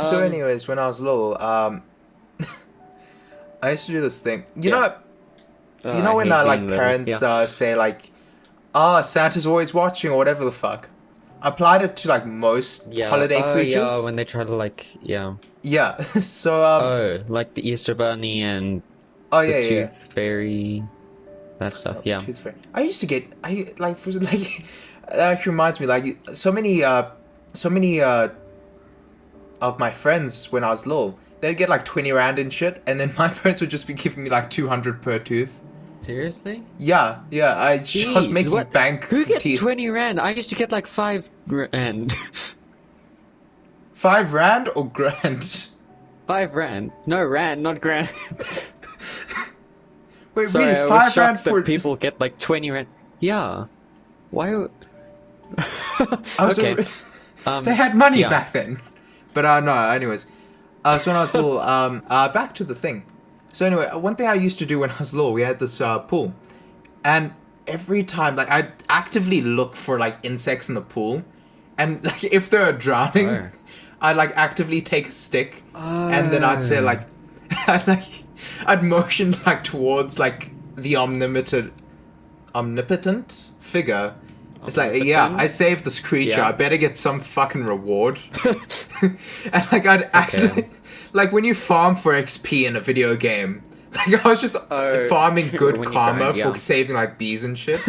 So, Um, anyways, when I was little, I used to do this thing. yeah. You know I when hate like being little. parents Yeah. say like, "Ah, Santa's always watching" or whatever the fuck. I applied it to like most Yeah. holiday Oh, yeah. creatures. When they try to like, yeah. Yeah. So Oh, like the Easter Bunny and oh the yeah, yeah, yeah. Tooth Fairy, that stuff. Oh, Yeah. Tooth Fairy. I used to get I like for like that actually reminds me like so many of my friends when I was little they'd get like 20 rand and shit, and then my parents would just be giving me like 200 per tooth. Seriously? Yeah, yeah. I was Jeez, making what? bank Who from gets teeth. 20 rand? I used to get like 5 rand. 5 rand or grand? 5 rand. No, rand, not grand. Wait, really? Sorry, I was 5 rand shocked that for? people get like 20 rand. Yeah. Why? I was. Okay. They had money Yeah. back then. But no. Anyways, so when I was little, back to the thing. So anyway, one thing I used to do when I was little, we had this pool, and every time, like, I'd actively look for like insects in the pool, and like if they're drowning, Oh. I'd like actively take a stick, and then I'd say Oh. like, I'd like, I'd motion like towards like the omnipotent figure. It's like, yeah, I Omnipotent? saved this creature. I Yeah. better get some fucking reward. And like, I'd Okay. actually, like, when you farm for XP in a video game, like, I was just Oh, farming good when you karma grind, for yeah. saving like bees and shit.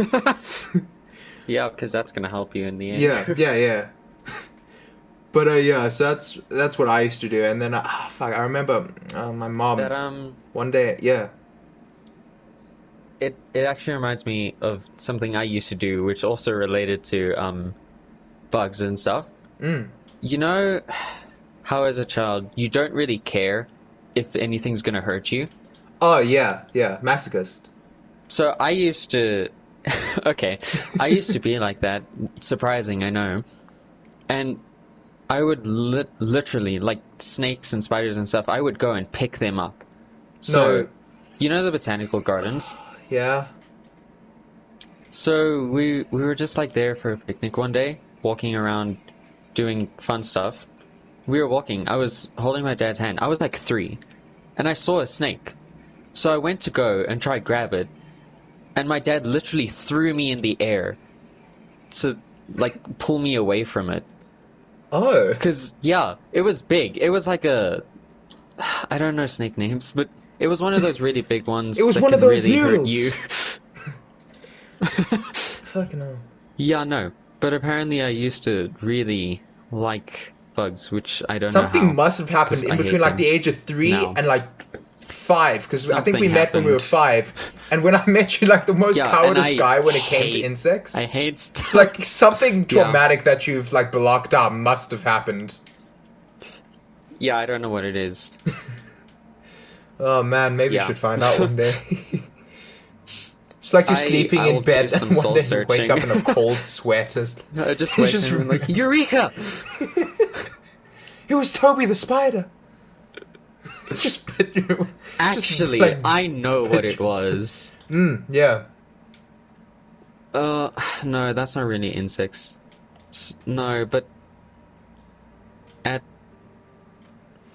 Yeah, because that's gonna help you in the end. Yeah, yeah, yeah. But yeah, so that's what I used to do. And then, fuck, I remember my mom That one day, yeah. it actually reminds me of something I used to do, which also related to bugs and stuff. Mm. You know how as a child you don't really care if anything's gonna hurt you? Oh yeah, yeah, masochist. So I used to okay, I used to be like that. Surprising, I know. And I would literally, like snakes and spiders and stuff, I would go and pick them up. So, No, you know the botanical gardens? yeah. So we were just like there for a picnic one day, walking around doing fun stuff. We were walking. I was holding my dad's hand. I was like 3, and I saw a snake. So I went to go and try grab it, and my dad literally threw me in the air to like pull me away from it. Oh, 'Cause yeah, it was big. It was like a I don't know snake names, but it was one of those really big ones it was that one of can those really hurt you. noodles. Fucking hell. Yeah, no. But apparently I used to really like bugs, which I don't know Something how, must have happened 'cause in I between hate like them the age of 3 now. and like 5, because I think Something we met when we were happened. 5, and when I met you, like the most Yeah, and cowardice I guy when it came to hate insects. I hate It's stuff. like something Yeah. traumatic that you've like blocked out must have happened. Yeah, I don't know what it is. Oh man, maybe you Yeah. should find out one day. It's like you're sleeping I in will bed do some and one soul day you wake searching. up in a cold sweat. I just He's wake just up and like, Eureka! it was Toby the spider. Just put you. Actually, like, I know what it pictures. was. Yeah. Uh, no, that's not really insects. No, but at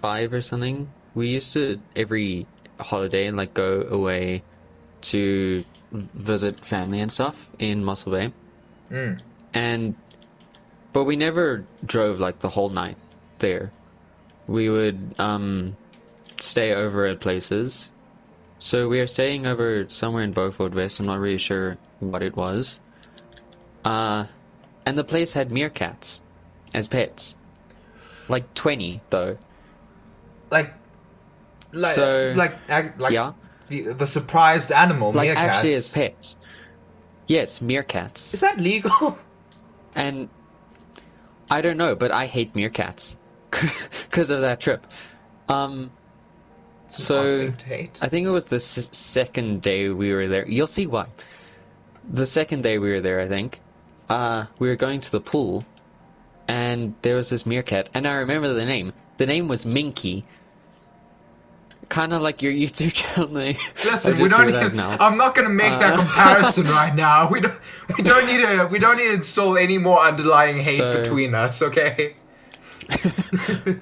5 or something, we used to every holiday like go away to visit family and stuff in Muscle Bay. Mm. And but we never drove like the whole night there. We would stay over at places. So we are staying over somewhere in Beaufort West. I'm not really sure what it was. And the place had meerkats as pets. Like 20 though. Like, So, like yeah. the surprised animal, Like meerkats. actually as pets. Yes, meerkats. Is that legal? And I don't know, but I hate meerkats because of that trip. It's an So odd thing to hate. I think it was the second day we were there. You'll see why. The second day we were there, I think, we were going to the pool, and there was this meerkat, and I remember the name. The name was Minky. Kind of like your YouTube channel name. Listen, I we just don't realized need, now. I'm not gonna make that comparison right now. We don't need to install any more underlying hate So- between us, okay?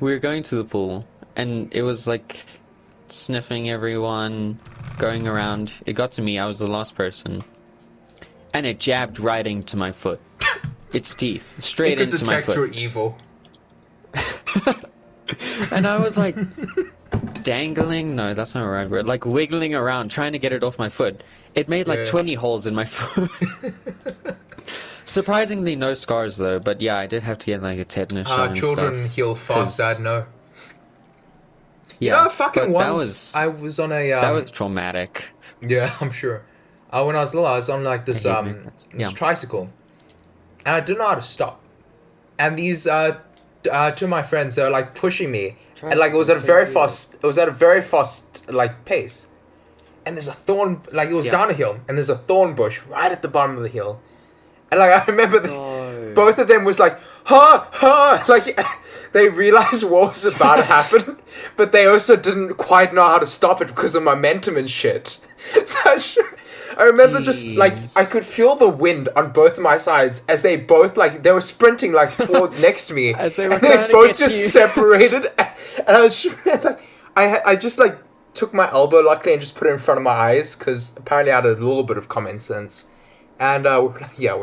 we were going to the pool, and it was like sniffing everyone, going around. It got to me. I was the last person, and it jabbed right into my foot. Its teeth It straight could into my detect your foot, evil. and I was like dangling. No, that's not the right word. Like wiggling around, trying to get it off my foot. It made like Yeah. 20 holes in my foot. Surprisingly, no scars though. But yeah, I did have to get like a tetanus shot and Children stuff. heal fast, 'cause- I know. You Yeah, know, fucking but once I was on a that was traumatic. yeah, I'm sure. When I was little, I was on like this I hate makeups. this Yeah. tricycle, and I didn't know how to stop. And these two of my friends, they were like pushing me, and like it was at a very fast, like pace. And there's a thorn, like it was Yeah. down a hill, and there's a thorn bush right at the bottom of the hill. And like I remember, No. both of them was like, "Ha ha!" Like they realized what was about to happen, but they also didn't quite know how to stop it because of momentum and shit. So I remember just like Jeez. I could feel the wind on both of my sides as they both like they were sprinting like towards next to me, As they were and they trying to both get just you. separated. And I was like, I just like took my elbow luckily and just put it in front of my eyes because apparently I had a little bit of common sense. And we're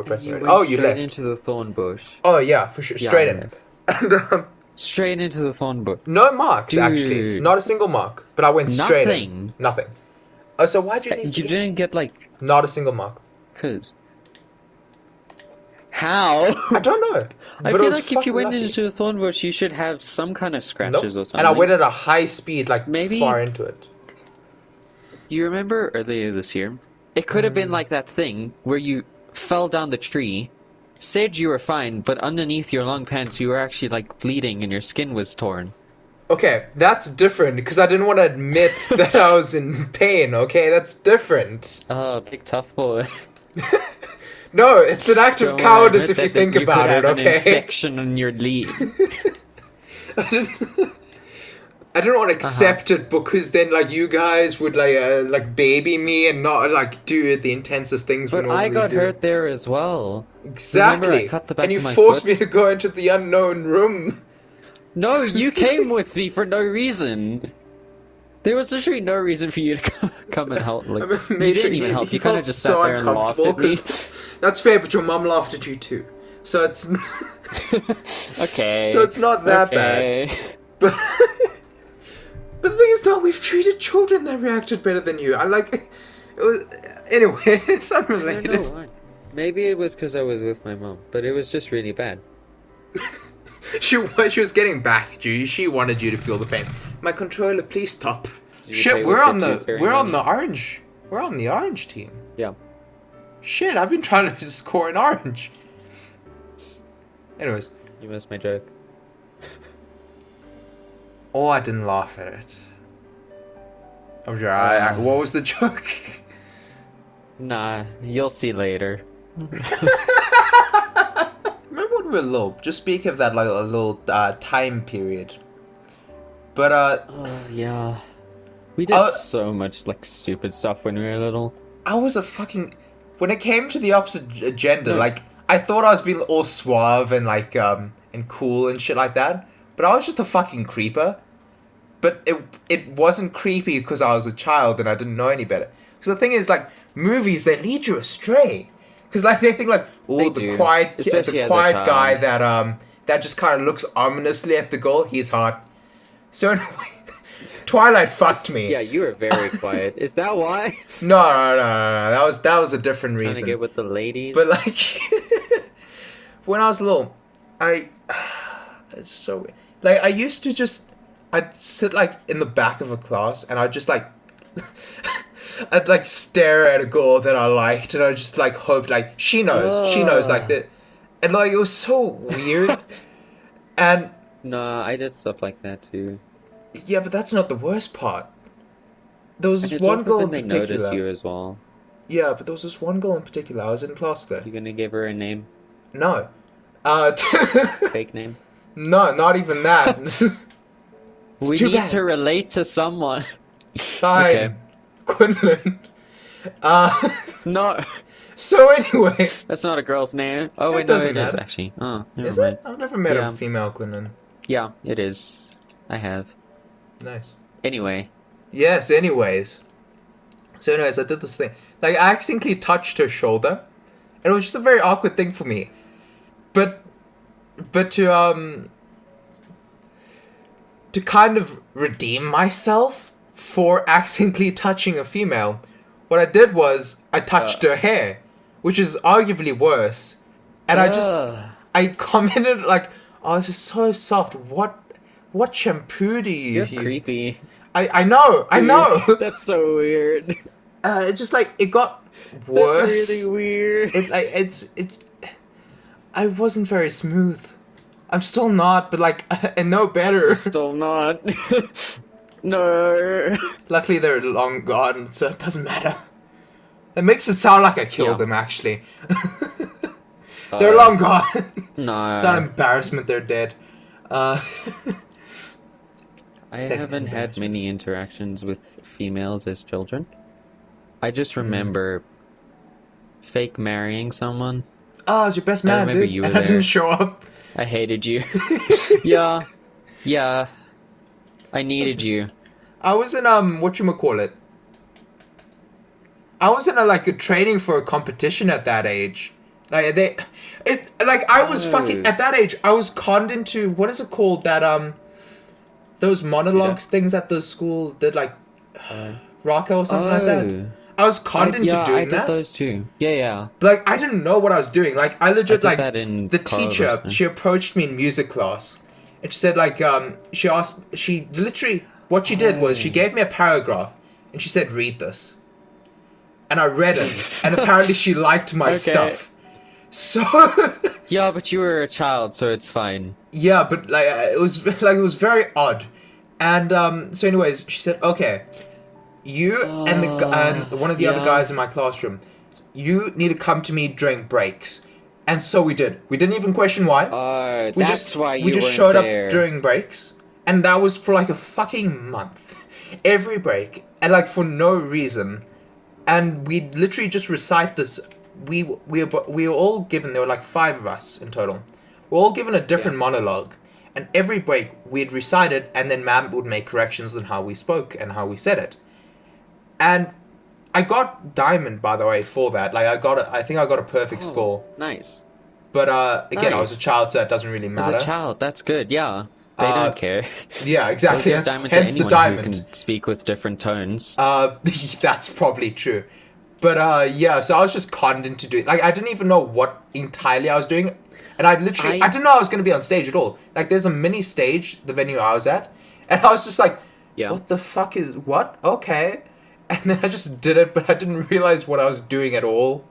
pressing You it. went Oh, you straight left. into the thorn bush. Oh yeah, for sure, Yeah, straight I in. left. And Straight into the thorn bush. no marks actually, Dude. not a single mark. But I went straight in. Nothing. Nothing. Oh, so why'd you? You didn't get like, Not a single mark. cause. How? I don't know. I but it feel was like if you fucking went lucky. into a thorn bush, you should have some kind of Nope. scratches or something. And I went at a high speed, like Maybe- far into it. You remember earlier this year? It could have been like that thing where you fell down the tree, said you were fine, but underneath your long pants you were actually like bleeding and your skin was torn. Okay, that's different because I didn't want to admit that I was in pain. Okay, that's different. Oh, big tough boy. No, it's an act of Don't cowardice if admit you that think you about could it. have an Okay. infection on your lead. I didn't want to accept it because then like you guys would like baby me and not like do the intensive things we But normally I got do. hurt there as well. Exactly. Remember I cut the back and you of my forced foot? me to go into the unknown room. No, you came with me for no reason. There was literally no reason for you to come and help. Like, you didn't even help. You kind of just sat there and laughed at me. That's fair, but your mum laughed at you too. So it's Okay. so it's not that bad. okay. But but the thing is, though, we've treated children that reacted better than you. I like it was anyway. It's I don't unrelated. know why. Maybe it was because I was with my mom, but it was just really bad. She was getting back at you. She wanted you to feel the pain. My controller, please stop. Did you Shit, play we're with on your the tooth very we're on early? the orange. We're on the orange team. Yeah. Shit, I've been trying to score an orange. Anyways, You missed my joke. oh, I didn't laugh at it. I'm sure. What was the joke? Nah, you'll see later. Remember when we were little? Just speak of that like a little time period. But Oh, yeah. We did Oh. so much, like, stupid stuff when we were little. I was a fucking. When it came to the opposite gender, Hmm. like I thought I was being all suave and like and cool and shit like that. But I was just a fucking creeper. But it wasn't creepy because I was a child and I didn't know any better. Because the thing is, like movies, they lead you astray. Because like they think like, oh, They the do. quiet, Especially the as a quiet child. guy that just kind of looks ominously at the girl, he's hot. So anyway, Twilight fucked me. Yeah, you were very quiet. Is that why? No. That was a different Trying to reason. get with the ladies? But like, when I was little, it's so weird. Like I used to I'd sit like in the back of a class and I'd just like, I'd like stare at a girl that I liked and I just like hope like she knows like that, and like it was so weird. And Nah, I did stuff like that too. yeah, but that's not the worst part. There was And this it's one often girl in when they notice particular. you as well. Yeah, but there was this one girl in particular. I was in class with her. You gonna give her a name? No. Fake name? No, not even that. It's We too need bad. to relate to someone. Fine. Okay. Quinlan. No, So anyway. that's not a girl's name. Oh It wait, no, doesn't it is matter. actually. Oh, Is never it? mind. I've never met Yeah. a female Quinlan. Yeah, it is. I have. Nice. Anyway, Yes, anyways. So anyways, I did this thing. Like, I accidentally touched her shoulder. And it was just a very awkward thing for me. But to kind of redeem myself for accidentally touching a female, what I did was I touched her hair, which is arguably worse. And I commented like, "Oh, this is so soft. What shampoo do you you're use?" creepy. I know. That's so weird. It just like it got worse. That's really weird. I wasn't very smooth. I'm still not, but like I know better. Still not. No. Luckily, they're long gone, so it doesn't matter. That makes it sound like I killed Yeah. them. Actually, they're long gone. No. It's not an embarrassment. They're dead. I Second haven't had embarrassment. many interactions with females as children. I just remember fake marrying someone. Oh, it's your best man, remember dude. you were And I there. didn't show up. I hated you. Yeah. Yeah. I needed you. I was in whatchamacallit? I was in a training for a competition at that age. I was fucking at that age. I was conned into what is it called that those monologues things at the school did like Rocco or something like that. I was conned into Yeah, I doing did that. those too. Yeah, yeah. But like I didn't know what I was doing. Like I legit did like that in the choir teacher. lesson. She approached me in music class, and she said she literally what she did was she gave me a paragraph, and she said read this, and I read it, and apparently she liked my Okay. stuff. So Yeah, but you were a child, so it's fine. yeah, but it was very odd, and so anyways she said okay. You and and one of the other yeah. guys in my classroom, you need to come to me during breaks, and so we did. We didn't even question why. That's why you we just weren't showed there. up during breaks, and that was for like a fucking month, every break, and like for no reason, and we literally just recite this. We were all given. There were like 5 of us in total. We're all given a different monologue, and every break we'd recite it, and then Ma'am would make corrections on how we spoke and how we said it. And I got diamond, by the way, for that. Like I think I got a perfect score. Nice. But again, I was a Nice. child, so it doesn't really As matter. a child, that's good. Yeah, they don't care. Yeah, They'll exactly. give Hence, diamond to hence the anyone diamond. who can speak with different tones. That's probably true. But yeah, so I was just conned into doing. Like I didn't even know what entirely I was doing, and I didn't know I was going to be on stage at all. Like there's a mini stage, the venue I was at, and I was just like, Yeah. what the fuck is what? Okay. And then I just did it, but I didn't realize what I was doing at all.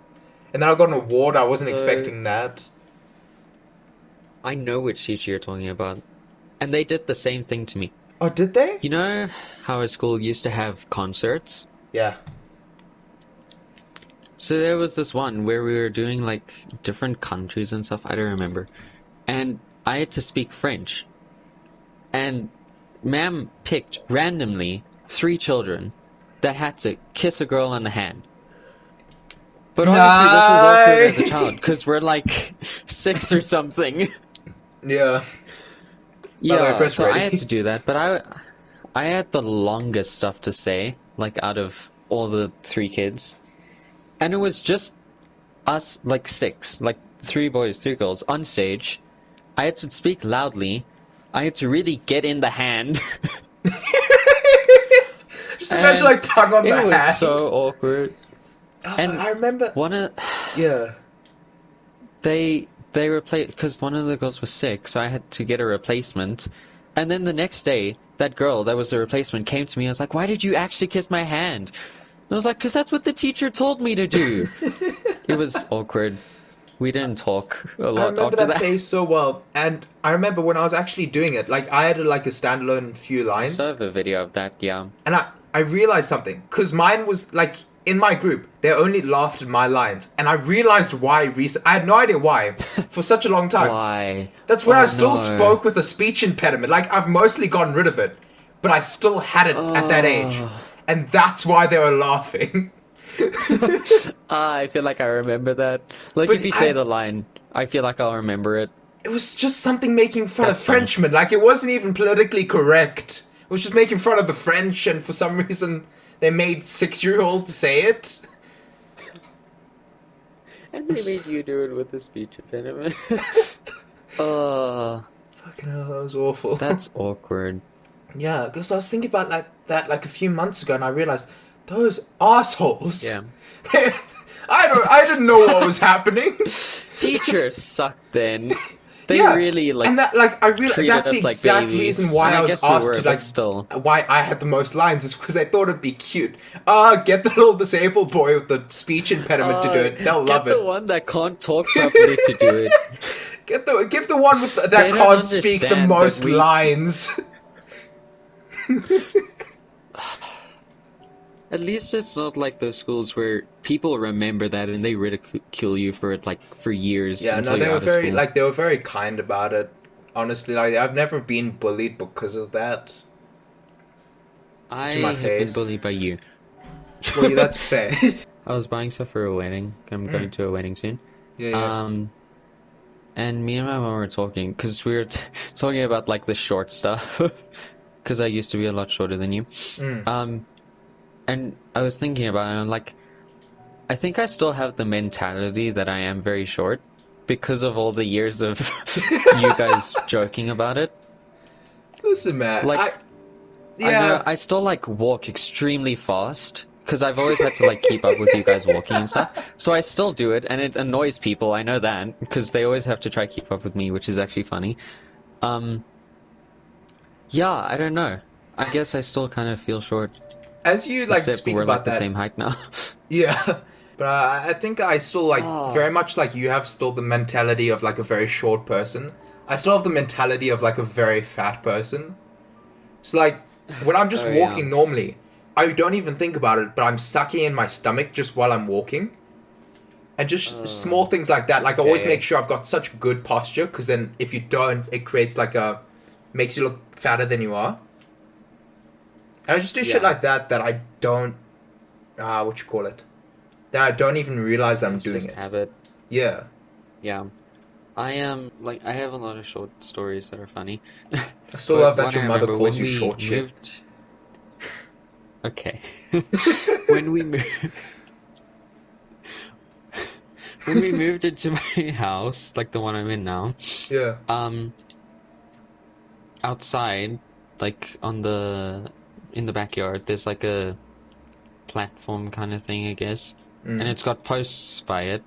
And then I got an award. I wasn't expecting that. I know which teacher you're talking about. And they did the same thing to me. Oh, did they? You know how a school used to have concerts? Yeah. So there was this one where we were doing like different countries and stuff, I don't remember. And I had to speak French. And ma'am picked randomly 3 children that had to kiss a girl on the hand. But obviously this is awkward as a child, because we're like 6 or something. Yeah. Yeah, press so I ready. had to do that, but I had the longest stuff to say, like out of all the 3 kids. And it was just us, like 6, like 3 boys, 3 girls, on stage. I had to speak loudly. I had to really get in the hand. Just imagine And like tongue on the It hand. was so awkward. Oh, and I remember. One of Yeah. they replaced, because one of the girls was sick, so I had to get a replacement. And then the next day, that girl that was the replacement came to me. I was like, "Why did you actually kiss my hand?" And I was like, "Because that's what the teacher told me to do." It was awkward. We didn't talk a I lot remember after that that. place so well, and I remember when I was actually doing it. Like I had like a standalone few I lines, still have a video of that, yeah. and I realized something because mine was like in my group. They only laughed at my lines, and I realized why. I had no idea why for such a long time. Why? That's when Oh, I still no. spoke with a speech impediment. Like I've mostly gotten rid of it, but I still had it at that age, and that's why they were laughing. I feel like I remember that. Like, But if you say I- the line, I feel like I'll remember it. it was just something making fun That's of funny. Frenchmen. Like, it wasn't even politically correct. It was just making fun of the French, and for some reason, they made 6-year-olds say it. And they made you do it with a speech impediment. Fucking hell, that was awful. That's awkward. Yeah, because I was thinking about that a few months ago, and I realized those assholes. Yeah. I didn't know what was happening. Teachers sucked then. They Yeah, really and that I realized treated that's us the like exact babies. reason why And I was guess we asked were, to but still. why I had the most lines is because they thought it'd be cute. Get the little disabled boy with the speech impediment to do it. They'll love Get it. the one that can't talk properly to do it. Give the one with They that don't can't speak the understand that most we- lines. At least it's not like those schools where people remember that and they ridicule you for it like for years. Yeah, until no, they you're were out of very school. they were very kind about it. Honestly, like I've never been bullied because of that. I my have been face. bullied by you. Well, yeah, that's fair. I was buying stuff for a wedding. I'm going to a wedding soon. Yeah. And me and my mom were talking because we were talking about like the short stuff. Because I used to be a lot shorter than you. And I was thinking about it. And I'm like, I think I still have the mentality that I am very short because of all the years of you guys joking about it. Listen, man. Like, I know I still like walk extremely fast because I've always had to like keep up with you guys walking and stuff. So I still do it, and it annoys people. I know that because they always have to try to keep up with me, which is actually funny. Yeah, I don't know. I guess I still kind of feel short. As you like Except speak we're about like the that, same height now. yeah. But I think I still like Oh. very much like you have still the mentality of like a very short person. I still have the mentality of like a very fat person. So like when I'm just Oh, yeah. walking normally, I don't even think about it, but I'm sucking in my stomach just while I'm walking. And just small things like that. Like I always Okay. make sure I've got such good posture, because then if you don't, it creates like makes you look fatter than you are. And I just do shit Yeah. like that that I don't, what you call it? That I don't even realize I'm It's doing just it. habit. Yeah. Yeah. I am like I have a lot of short stories that are funny. I still But love that one your I mother remember calls when you we short shit. moved- Okay. when we moved when we moved into my house, like the one I'm in now, Yeah. outside, like in the backyard, there's like a platform kind of thing, I guess. And it's got posts by it.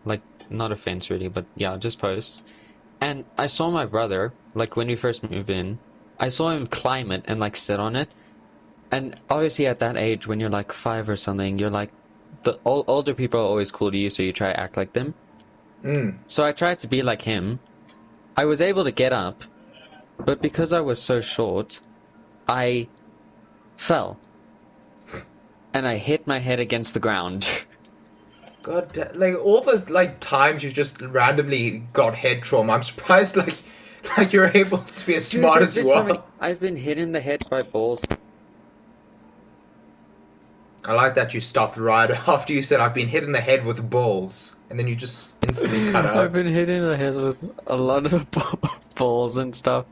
Like not a fence really, but yeah, just posts. And I saw my brother, like when we first moved in, I saw him climb it and like sit on it. And obviously at that age, when you're like 5 or something, you're like, the older people are always cool to you, so you try to act like them. So I tried to be like him. I was able to get up, but because I was so short, I fell. And I hit my head against the ground. God, like all the like times you've just randomly got head trauma. I'm surprised, like you're able to be as smart Dude, as there's you been so are. many- I've been hit in the head by balls. I like that you stopped right after you said I've been hit in the head with balls, and then you just instantly cut out. I've been hit in the head with a lot of balls and stuff.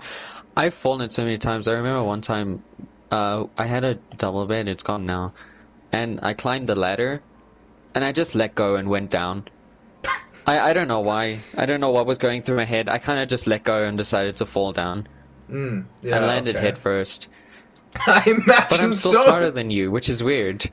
I've fallen so many times. I remember one time, I had a double bed. It's gone now, and I climbed the ladder, and I just let go and went down. I don't know why. I don't know what was going through my head. I kind of just let go and decided to fall down. Yeah, I landed okay. head first. I imagine But I'm still so. smarter than you, which is weird.